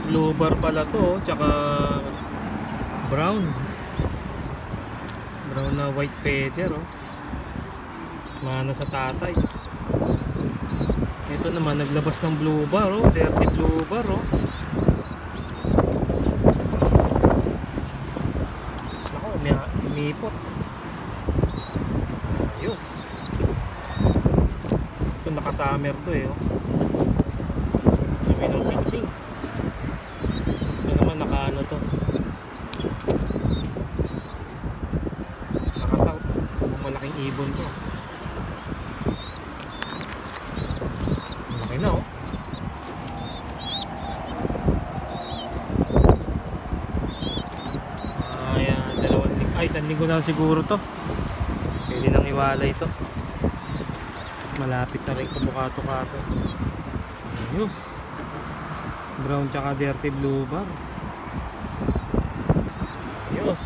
Blue bar pala to, oh. Tsaka brown. Brown na white feather, oh. Mana sa tatay. Ito naman naglabas ng blue bar, oh. Dirty blue bar, oh. Ako, may umipot. Ayos. Ito naka-summer to, eh, oh. Sabi ng sing-sing. Ito naman naka-ano to. Naka-south. Malaking ibon to. Malaki na, oh. Ayan, isang linggo na siguro to. Pwede nang iwalay to. Malapit na rin kabukato-kato. Ayos. Brown tsaka dirty blue bar. Ayos.